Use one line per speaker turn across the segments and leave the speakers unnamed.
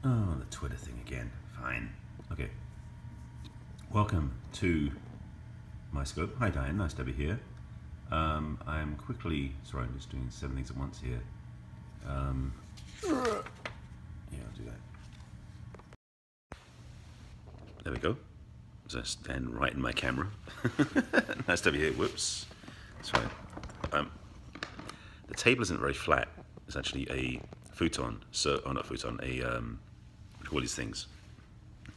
Oh, the Twitter thing again. Fine. Okay. Welcome to my scope. Hi, Diane. Nice to be here. I'm quickly... Sorry, I'm just doing 7 things at once here. Yeah, I'll do that. There we go. So I stand right in my camera. Nice to be here. Whoops. That's right. The table isn't very flat. It's actually a futon. So, oh, not futon. What do you call these things?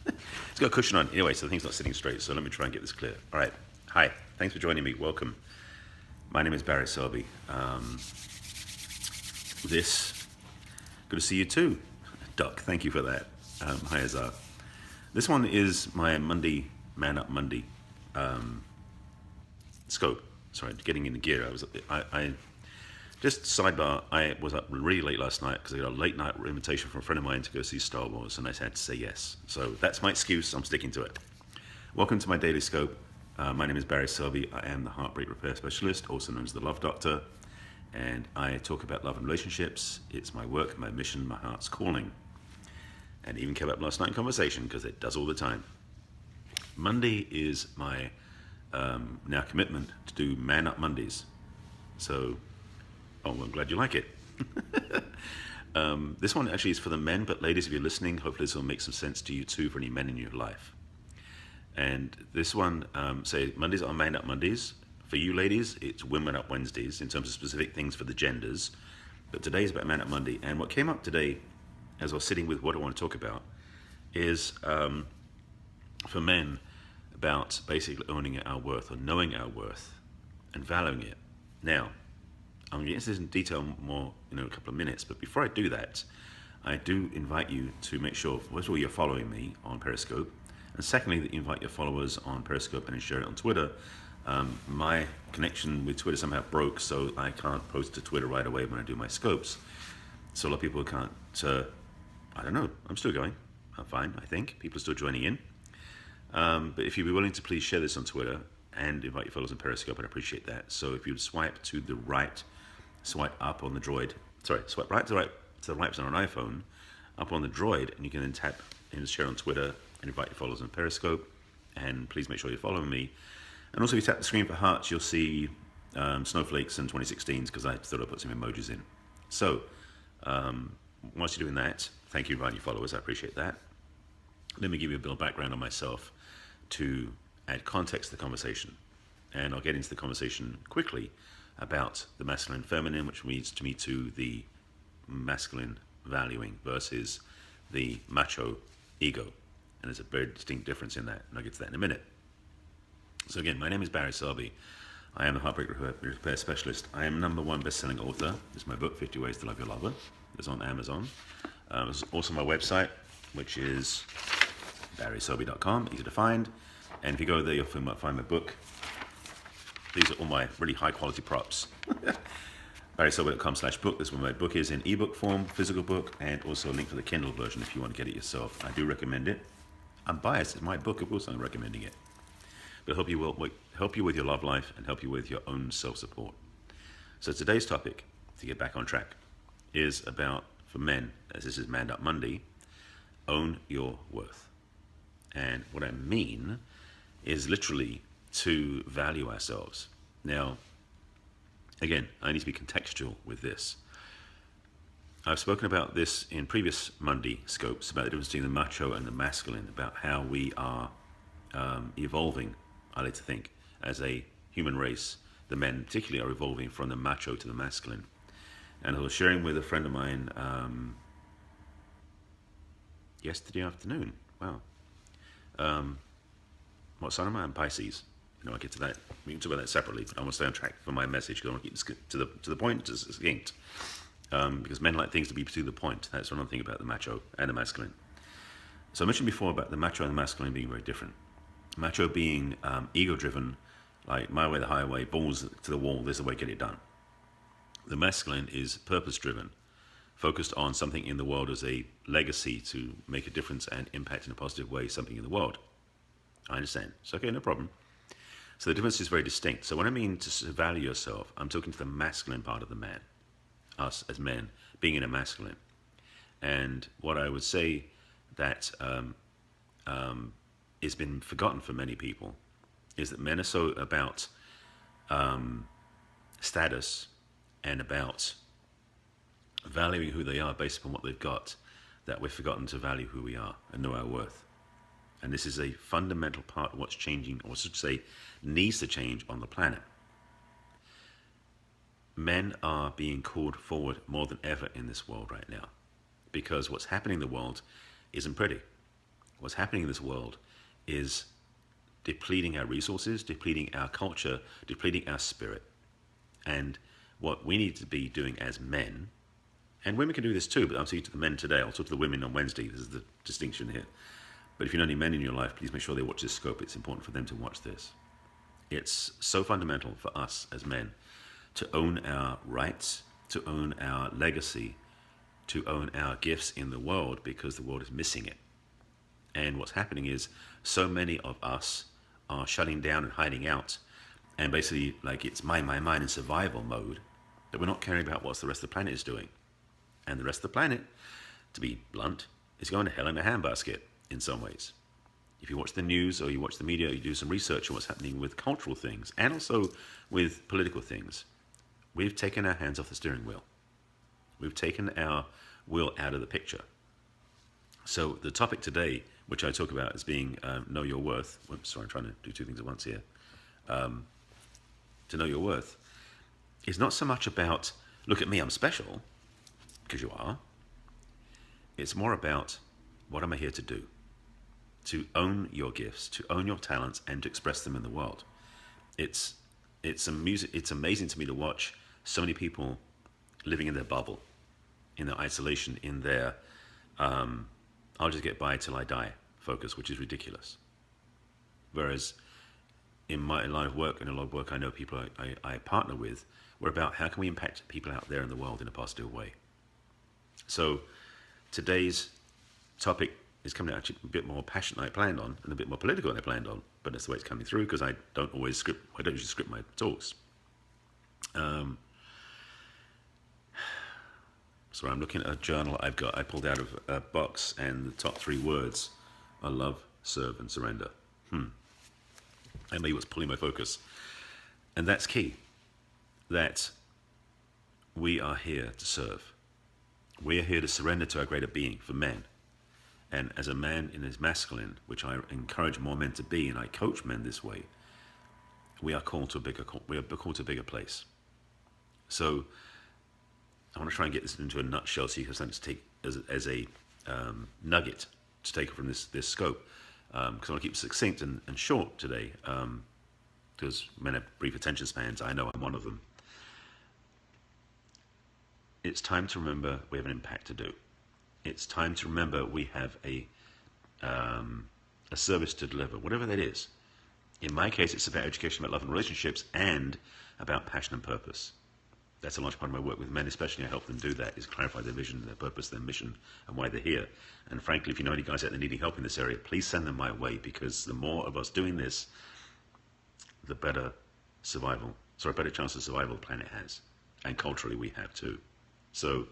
It's got a cushion on. Anyway, so the thing's not sitting straight. So let me try and get this clear. All right. Hi. Thanks for joining me. Welcome. My name is Barry Selby. Good to see you too. Duck, thank you for that. Hi, Azar. This one is my Monday, Man Up Monday scope. Sorry, getting into gear. I just sidebar, I was up really late last night because I got a late night invitation from a friend of mine to go see Star Wars, and I had to say yes. So that's my excuse. I'm sticking to it. Welcome to my daily scope. My name is Barry Selby. I am the heartbreak repair specialist, also known as the Love Doctor, and I talk about love and relationships. It's my work, my mission, my heart's calling. And even came up last night in conversation because it does all the time. Monday is my now commitment to do Man Up Mondays. So, oh, well, I'm glad you like it. This one actually is for the men, but ladies, if you're listening, hopefully this will make some sense to you too for any men in your life. And this one, say Mondays are Man Up Mondays. For you ladies, it's Women Up Wednesdays in terms of specific things for the genders. But today's about Man Up Monday. And what came up today, as I was sitting with what I want to talk about, is for men about basically owning our worth or knowing our worth and valuing it. Now, I'm going to get into this in detail more in a couple of minutes, but before I do that, I do invite you to make sure, first of all, you're following me on Periscope, and secondly, that you invite your followers on Periscope and share it on Twitter. My connection with Twitter somehow broke, so I can't post to Twitter right away when I do my scopes. So a lot of people can't, I don't know, I'm still going. I'm fine, I think. People are still joining in. But if you'd be willing to please share this on Twitter and invite your followers on Periscope, I'd appreciate that. So if you'd swipe to the right, swipe up on the droid, swipe right to the right on an iPhone, up on the droid, and you can then tap and share on Twitter and invite your followers on Periscope. And please make sure you're following me. And also, if you tap the screen for hearts, you'll see snowflakes and 2016s because I thought I'd put some emojis in. So, whilst you're doing that, thank you for inviting your followers. I appreciate that. Let me give you a bit of background on myself to add context to the conversation. And I'll get into the conversation quickly about the masculine and feminine, which leads to me to the masculine valuing versus the macho ego. And there's a very distinct difference in that, and I'll get to that in a minute. So again, my name is Barry Selby. I am a heartbreak repair specialist. I am #1 best-selling author. This is my book, 50 Ways to Love Your Lover. It's on Amazon. It's also my website, which is barryselby.com, easy to find. And if you go there, you'll find my book. These are all my really high-quality props. barryselby.com/book. This is where my book is in ebook form, physical book, and also a link for the Kindle version if you want to get it yourself. I do recommend it. I'm biased. It's my book, of course I'm recommending it. But help you with your love life and help you with your own self-support. So today's topic, to get back on track, is about, for men, as this is Man Up Monday, own your worth. And what I mean is literally to value ourselves. Now, again, I need to be contextual with this. I've spoken about this in previous Monday scopes, about the difference between the macho and the masculine, about how we are evolving, I like to think, as a human race. The men particularly are evolving from the macho to the masculine. And I was sharing with a friend of mine yesterday afternoon. Wow. What sign am I? I'm Pisces. I'll get to that. We can talk about that separately, but I want to stay on track for my message because I want to keep this to the point, succinct. Because men like things to be to the point. That's what I'm thinking about the macho and the masculine. So I mentioned before about the macho and the masculine being very different. Macho being ego-driven, like my way, the highway, balls to the wall, this is the way to get it done. The masculine is purpose-driven, focused on something in the world as a legacy to make a difference and impact in a positive way something in the world. I understand. It's okay, no problem. So the difference is very distinct. So when I mean to value yourself, I'm talking to the masculine part of the man, us as men, being in a masculine. And what I would say that has been forgotten for many people is that men are so about status and about valuing who they are based upon what they've got, that we've forgotten to value who we are and know our worth. And this is a fundamental part of what's changing, or I should say, needs to change on the planet. Men are being called forward more than ever in this world right now, because what's happening in the world isn't pretty. What's happening in this world is depleting our resources, depleting our culture, depleting our spirit. And what we need to be doing as men, and women can do this too, but I'm speaking to the men today. I'll talk to the women on Wednesday. This is the distinction here. But if you know any men in your life, please make sure they watch this scope. It's important for them to watch this. It's so fundamental for us as men to own our rights, to own our legacy, to own our gifts in the world, because the world is missing it. And what's happening is so many of us are shutting down and hiding out, and basically like it's mine in survival mode, that we're not caring about what the rest of the planet is doing. And the rest of the planet, to be blunt, is going to hell in a handbasket in some ways. If you watch the news or you watch the media, or you do some research on what's happening with cultural things and also with political things, we've taken our hands off the steering wheel. We've taken our will out of the picture. So the topic today, which I talk about as being know your worth. Oops, sorry, I'm trying to do two things at once here. To know your worth is not so much about, look at me, I'm special, because you are. It's more about, what am I here to do? To own your gifts, to own your talents, and to express them in the world. It's amazing to me to watch so many people living in their bubble, in their isolation, in their I'll just get by till I die focus, which is ridiculous. Whereas in my line of work and a lot of work I know people I partner with, we're about how can we impact people out there in the world in a positive way. So today's topic is coming out actually a bit more passionate than I planned on, and a bit more political than I planned on, but that's the way it's coming through, because I don't usually script my talks. So I'm looking at a journal I pulled out of a box, and the top 3 words are love, serve, and surrender. I maybe what's pulling my focus. And that's key, that we are here to serve. We are here to surrender to our greater being for men. And as a man in his masculine, which I encourage more men to be, and I coach men this way, we are called to a bigger place. So I want to try and get this into a nutshell so you have something to take as a nugget to take from this scope. Because I want to keep it succinct and short today, because men have brief attention spans. I know I'm one of them. It's time to remember we have an impact to do. It's time to remember we have a service to deliver, whatever that is. In my case, it's about education, about love and relationships, and about passion and purpose. That's a large part of my work with men, especially. I help them do that, is clarify their vision, their purpose, their mission, and why they're here. And frankly, if you know any guys out there needing help in this area, please send them my way, because the more of us doing this, the better chance of survival the planet has. And culturally, we have too. So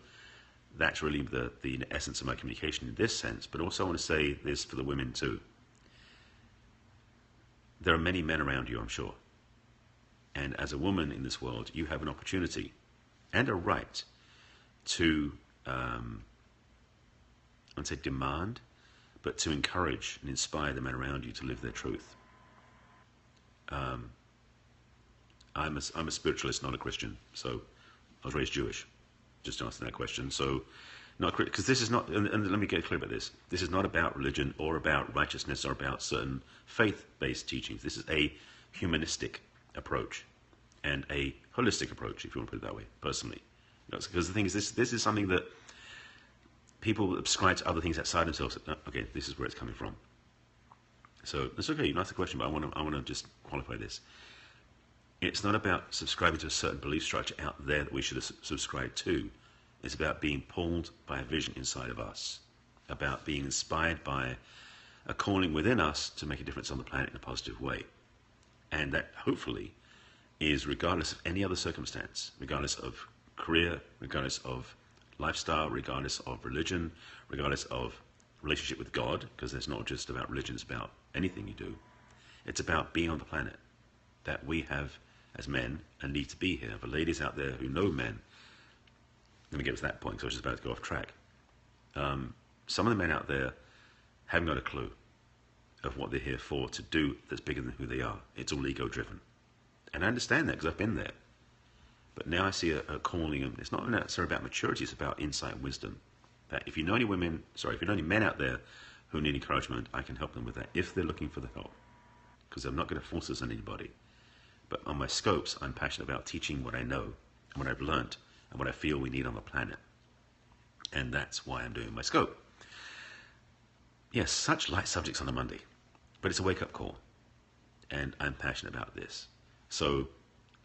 that's really the essence of my communication in this sense. But also I want to say this for the women too. There are many men around you, I'm sure. And as a woman in this world, you have an opportunity and a right to, I'd say demand, but to encourage and inspire the men around you to live their truth. I'm a spiritualist, not a Christian. So I was raised Jewish, just to answer that question. So, not because this is not, and let me get clear about this. This is not about religion or about righteousness or about certain faith-based teachings. This is a humanistic approach and a holistic approach, if you want to put it that way, personally. Because the thing is, this is something that people subscribe to other things outside themselves. Okay, this is where it's coming from. So that's okay. You can ask the question, but I want to just qualify this. It's not about subscribing to a certain belief structure out there that we should subscribe to. It's about being pulled by a vision inside of us, about being inspired by a calling within us to make a difference on the planet in a positive way. And that hopefully is regardless of any other circumstance, regardless of career, regardless of lifestyle, regardless of religion, regardless of relationship with God, because it's not just about religion, it's about anything you do. It's about being on the planet, that we have, as men, a need to be here. For ladies out there who know men, let me get to that point, because I was just about to go off track. Some of the men out there haven't got a clue of what they're here for, to do that's bigger than who they are. It's all ego-driven. And I understand that, because I've been there. But now I see a calling, and it's not necessarily about maturity, it's about insight and wisdom. That if you know any if you know any men out there who need encouragement, I can help them with that, if they're looking for the help. Because I'm not going to force this on anybody. But on my scopes, I'm passionate about teaching what I know, and what I've learned, and what I feel we need on the planet. And that's why I'm doing my scope. Yes, such light subjects on a Monday, but it's a wake-up call. And I'm passionate about this. So,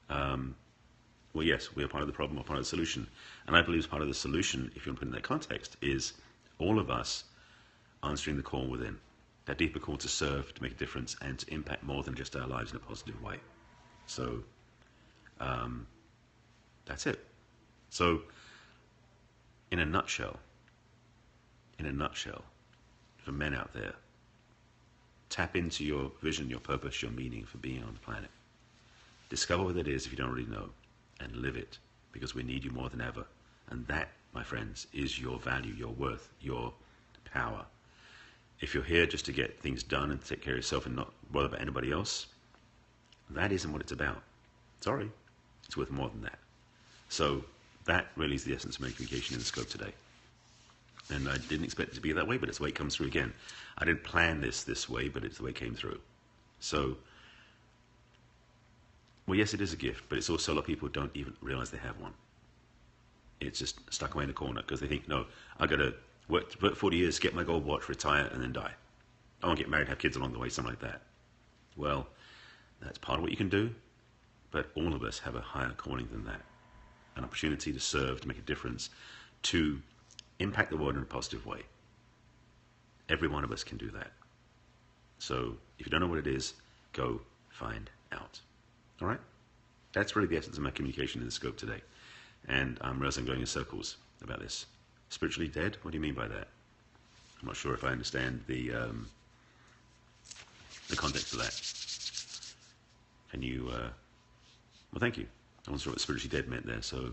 well, yes, we are part of the problem, we're part of the solution. And I believe part of the solution, if you want to put it in that context, is all of us answering the call within. That deeper call to serve, to make a difference, and to impact more than just our lives in a positive way. So, that's it. So, in a nutshell, for men out there, tap into your vision, your purpose, your meaning for being on the planet. Discover what it is if you don't already know, and live it, because we need you more than ever. And that, my friends, is your value, your worth, your power. If you're here just to get things done and take care of yourself and not bother about anybody else, that isn't what it's about. Sorry, it's worth more than that. So that really is the essence of my communication in the scope today. And I didn't expect it to be that way, but it's the way it comes through again. I didn't plan this way, but it's the way it came through. So, well, yes, it is a gift, but it's also a lot of people don't even realize they have one. It's just stuck away in the corner because they think, no, I got to work 40 years, get my gold watch, retire, and then die. I want to get married, have kids along the way, something like that. Well, that's part of what you can do, but all of us have a higher calling than that. An opportunity to serve, to make a difference, to impact the world in a positive way. Every one of us can do that. So if you don't know what it is, go find out. All right? That's really the essence of my communication in the scope today. And I realize I'm going in circles about this. Spiritually dead? What do you mean by that? I'm not sure if I understand the context of that. Can you... well, thank you. I wasn't sure what spiritually dead meant there, so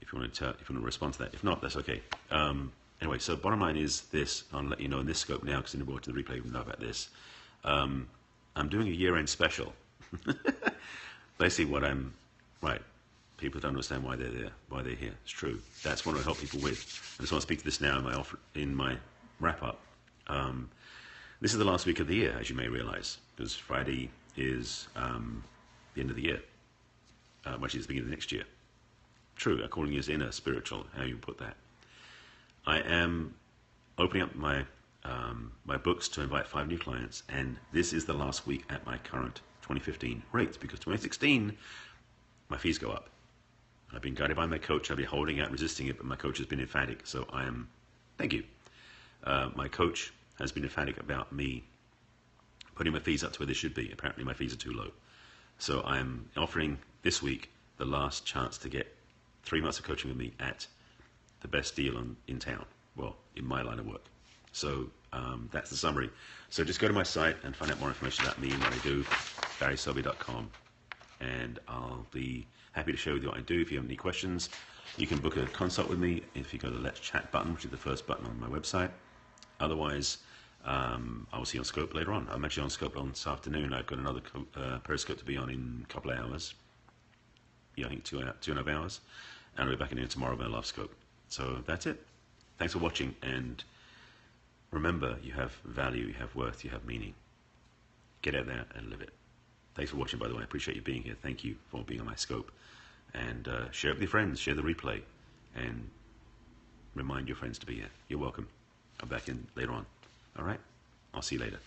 if you want to respond to that. If not, that's okay. Anyway, so bottom line is this. I'll let you know in this scope now, because in the watching the replay, we know about this. I'm doing a year-end special. They see what I'm... Right. People don't understand why they're there, why they're here. It's true. That's what I help people with. I just want to speak to this now in my wrap-up. This is the last week of the year, as you may realize, because Friday is the end of the year, which is the beginning of next year. True, our calling is inner, spiritual, how you put that. I am opening up my my books to invite 5 new clients, and this is the last week at my current 2015 rates, because 2016, my fees go up. I've been guided by my coach. I've been holding out, resisting it, but my coach has been emphatic, so I am, thank you. My coach has been emphatic about me putting my fees up to where they should be. Apparently my fees are too low. So I'm offering this week the last chance to get 3 months of coaching with me at the best deal in town. Well, in my line of work. So that's the summary. So just go to my site and find out more information about me and what I do, barryselby.com. And I'll be happy to share with you what I do. If you have any questions, you can book a consult with me if you go to the Let's Chat button, which is the first button on my website. Otherwise, I will see you on Scope later on. I'm actually on Scope on this afternoon. I've got another Periscope to be on in a couple of hours. Yeah, I think 2.5 hours. And I'll be back in here tomorrow with my last Scope. So that's it. Thanks for watching. And remember, you have value, you have worth, you have meaning. Get out there and live it. Thanks for watching, by the way. I appreciate you being here. Thank you for being on my scope. And share it with your friends. Share the replay. And remind your friends to be here. You're welcome. I'm back in later on. All right? I'll see you later.